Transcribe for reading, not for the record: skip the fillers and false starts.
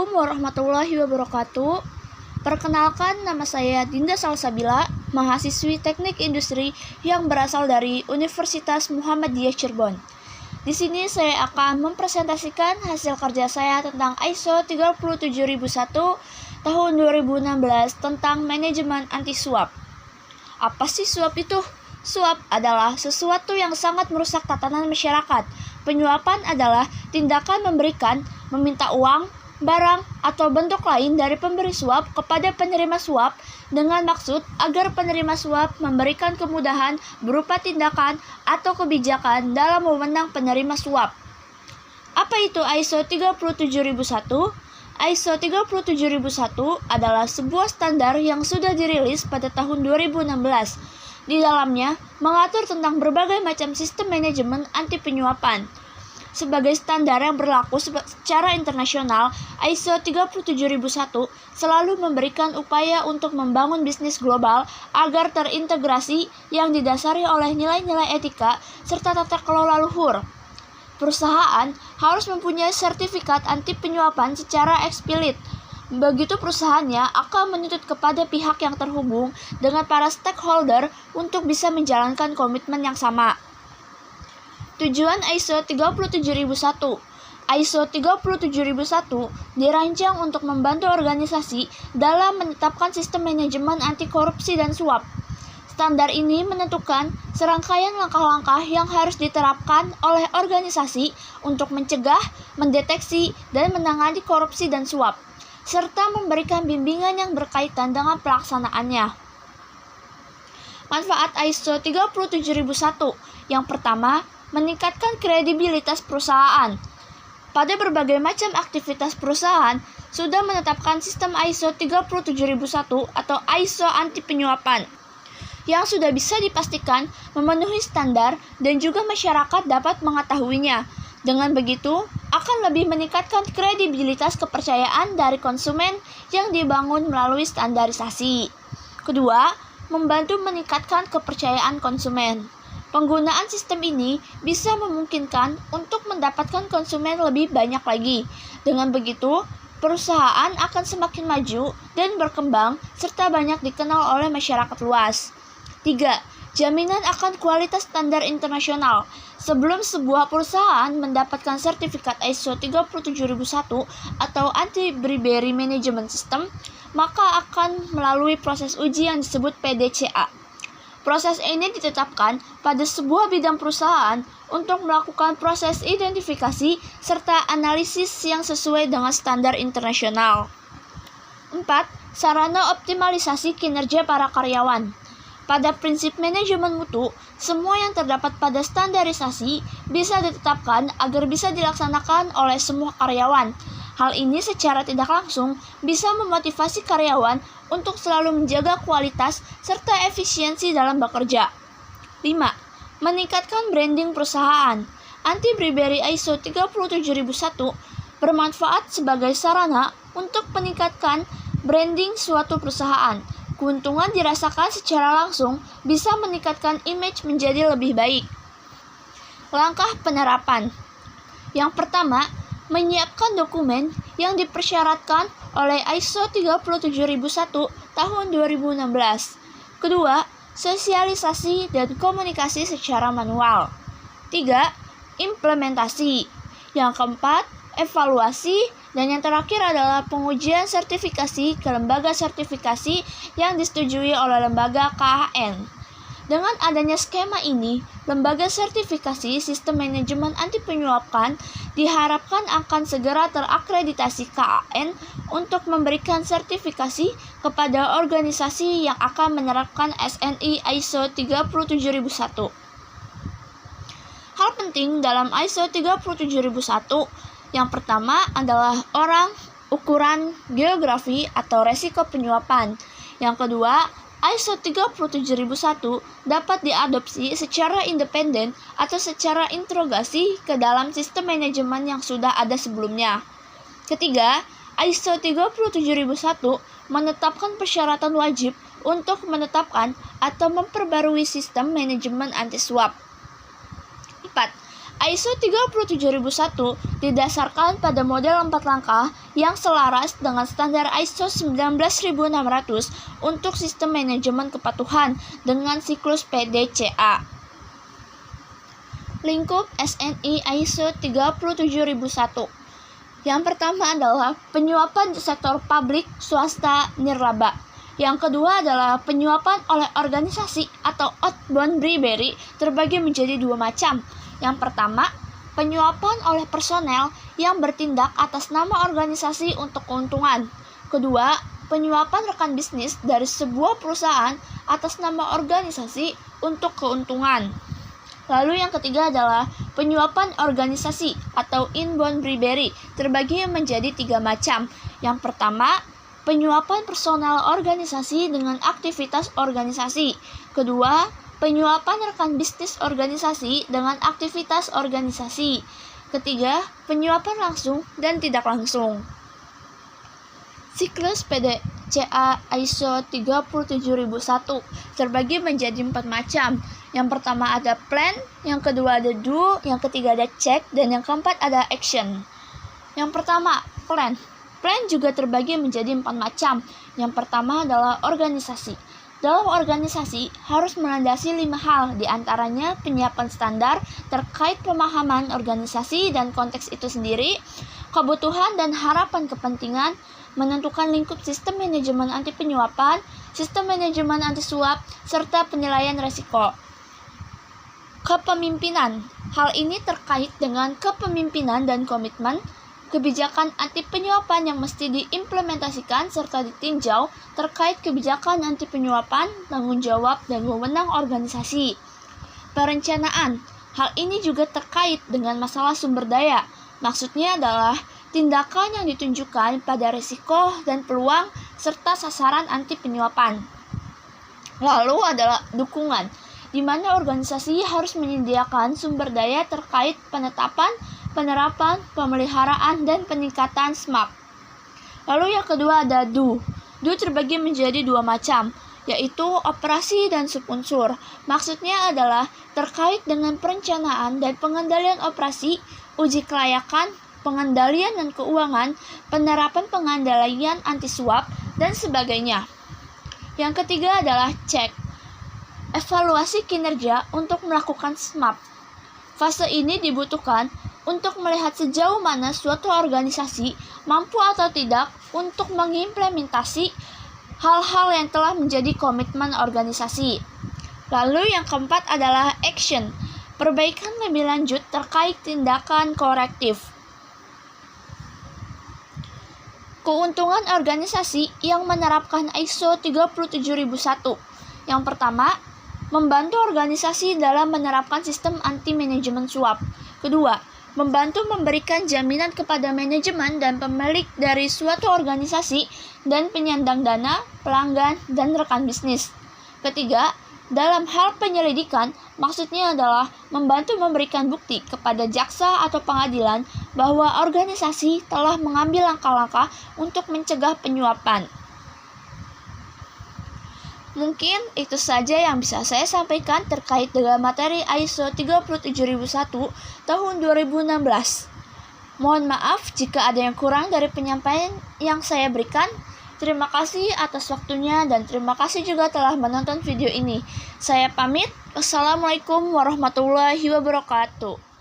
Assalamualaikum warahmatullahi wabarakatuh. Perkenalkan, nama saya Dinda Salsabila, mahasiswi Teknik Industri yang berasal dari Universitas Muhammadiyah Cirebon. Di sini saya akan mempresentasikan hasil kerja saya tentang ISO 37001 tahun 2016 tentang manajemen anti suap. Apa sih suap itu? Suap adalah sesuatu yang sangat merusak tatanan masyarakat. Penyuapan adalah tindakan memberikan, meminta uang, barang, atau bentuk lain dari pemberi suap kepada penerima suap dengan maksud agar penerima suap memberikan kemudahan berupa tindakan atau kebijakan dalam mewenang penerima suap. Apa itu ISO 37001? ISO 37001 adalah sebuah standar yang sudah dirilis pada tahun 2016. Di dalamnya mengatur tentang berbagai macam sistem manajemen anti penyuapan. Sebagai standar yang berlaku secara internasional, ISO 37001 selalu memberikan upaya untuk membangun bisnis global agar terintegrasi yang didasari oleh nilai-nilai etika serta tata kelola luhur. Perusahaan harus mempunyai sertifikat anti penyuapan secara eksplisit. Begitu perusahaannya akan menuntut kepada pihak yang terhubung dengan para stakeholder untuk bisa menjalankan komitmen yang sama. Tujuan ISO 37001. ISO 37001 dirancang untuk membantu organisasi dalam menetapkan sistem manajemen anti korupsi dan suap. Standar ini menentukan serangkaian langkah-langkah yang harus diterapkan oleh organisasi untuk mencegah, mendeteksi, dan menangani korupsi dan suap, serta memberikan bimbingan yang berkaitan dengan pelaksanaannya. Manfaat ISO 37001. Yang pertama, meningkatkan kredibilitas perusahaan. Pada berbagai macam aktivitas perusahaan sudah menetapkan sistem ISO 37001 atau ISO anti penyuapan yang sudah bisa dipastikan memenuhi standar dan juga masyarakat dapat mengetahuinya. Dengan begitu, akan lebih meningkatkan kredibilitas kepercayaan dari konsumen yang dibangun melalui standarisasi. Kedua, membantu meningkatkan kepercayaan konsumen. Penggunaan sistem ini bisa memungkinkan untuk mendapatkan konsumen lebih banyak lagi. Dengan begitu, perusahaan akan semakin maju dan berkembang serta banyak dikenal oleh masyarakat luas. 3. Jaminan akan kualitas standar internasional. Sebelum sebuah perusahaan mendapatkan sertifikat ISO 37001 atau Anti-Bribery Management System, maka akan melalui proses uji yang disebut PDCA. Proses ini ditetapkan pada sebuah bidang perusahaan untuk melakukan proses identifikasi serta analisis yang sesuai dengan standar internasional. 4. Sarana optimalisasi kinerja para karyawan. Pada prinsip manajemen mutu, semua yang terdapat pada standarisasi bisa ditetapkan agar bisa dilaksanakan oleh semua karyawan. Hal ini secara tidak langsung bisa memotivasi karyawan untuk selalu menjaga kualitas serta efisiensi dalam bekerja. 5. Meningkatkan branding perusahaan. Anti-Bribery ISO 37001 bermanfaat sebagai sarana untuk meningkatkan branding suatu perusahaan. Keuntungan dirasakan secara langsung bisa meningkatkan image menjadi lebih baik. Langkah penerapan. Yang pertama, menyiapkan dokumen yang dipersyaratkan oleh ISO 37001 tahun 2016. Kedua, sosialisasi dan komunikasi secara manual. 3. Implementasi. Yang keempat, evaluasi. Dan yang terakhir adalah pengujian sertifikasi ke lembaga sertifikasi yang disetujui oleh lembaga KHN. Dengan adanya skema ini, lembaga sertifikasi sistem manajemen anti penyuapan diharapkan akan segera terakreditasi KHN untuk memberikan sertifikasi kepada organisasi yang akan menerapkan SNI ISO 37001. Hal penting dalam ISO 37001 yang pertama adalah orang, ukuran, geografi, atau resiko penyuapan. Yang kedua, ISO 37001 dapat diadopsi secara independen atau secara integrasi ke dalam sistem manajemen yang sudah ada sebelumnya. Ketiga, ISO 37001 menetapkan persyaratan wajib untuk menetapkan atau memperbarui sistem manajemen anti suap. 4. ISO 37001 didasarkan pada model 4 langkah yang selaras dengan standar ISO 19600 untuk sistem manajemen kepatuhan dengan siklus PDCA. Lingkup SNI ISO 37001. Yang pertama adalah penyuapan di sektor publik, swasta, nirlaba. Yang kedua adalah penyuapan oleh organisasi atau outbound bribery terbagi menjadi dua macam. Yang pertama, penyuapan oleh personel yang bertindak atas nama organisasi untuk keuntungan. Kedua, penyuapan rekan bisnis dari sebuah perusahaan atas nama organisasi untuk keuntungan. Lalu yang ketiga adalah penyuapan organisasi atau inbound bribery terbagi menjadi tiga macam. Yang pertama, penyuapan personal organisasi dengan aktivitas organisasi. Kedua, penyuapan rekan bisnis organisasi dengan aktivitas organisasi. Ketiga, penyuapan langsung dan tidak langsung. Siklus PDCA ISO 37001 terbagi menjadi 4 macam. Yang pertama ada plan, yang kedua ada do, yang ketiga ada check, dan yang keempat ada action. Yang pertama, plan. Plan juga terbagi menjadi 4 macam. Yang pertama adalah organisasi. Dalam organisasi harus melandasi 5 hal, diantaranya penyiapan standar terkait pemahaman organisasi dan konteks itu sendiri, kebutuhan dan harapan kepentingan, menentukan lingkup sistem manajemen anti penyuapan, sistem manajemen anti suap, serta penilaian resiko. Kepemimpinan. Hal ini terkait dengan kepemimpinan dan komitmen, kebijakan anti penyuapan yang mesti diimplementasikan serta ditinjau terkait kebijakan anti penyuapan, tanggung jawab, dan wewenang organisasi. Perencanaan. Hal ini juga terkait dengan masalah sumber daya. Maksudnya adalah tindakan yang ditunjukkan pada risiko dan peluang serta sasaran anti penyuapan. Lalu adalah dukungan, di mana organisasi harus menyediakan sumber daya terkait penetapan, penerapan, pemeliharaan, dan peningkatan SMAP. Lalu yang kedua ada do. Do terbagi menjadi dua macam, yaitu operasi dan subunsur. Maksudnya adalah terkait dengan perencanaan dan pengendalian operasi, uji kelayakan, pengendalian dan keuangan, penerapan pengendalian anti suap, dan sebagainya. Yang ketiga adalah cek. Evaluasi kinerja untuk melakukan SMAP. Fase ini dibutuhkan untuk melihat sejauh mana suatu organisasi mampu atau tidak untuk mengimplementasi hal-hal yang telah menjadi komitmen organisasi. Lalu yang keempat adalah action, perbaikan lebih lanjut terkait tindakan korektif. Keuntungan organisasi yang menerapkan ISO 37001. Yang pertama, membantu organisasi dalam menerapkan sistem anti-manajemen suap. Kedua, membantu memberikan jaminan kepada manajemen dan pemilik dari suatu organisasi dan penyandang dana, pelanggan, dan rekan bisnis. Ketiga, dalam hal penyelidikan, maksudnya adalah membantu memberikan bukti kepada jaksa atau pengadilan bahwa organisasi telah mengambil langkah-langkah untuk mencegah penyuapan. Mungkin itu saja yang bisa saya sampaikan terkait dengan materi ISO 37001 tahun 2016. Mohon maaf jika ada yang kurang dari penyampaian yang saya berikan. Terima kasih atas waktunya dan terima kasih juga telah menonton video ini. Saya pamit. Wassalamualaikum warahmatullahi wabarakatuh.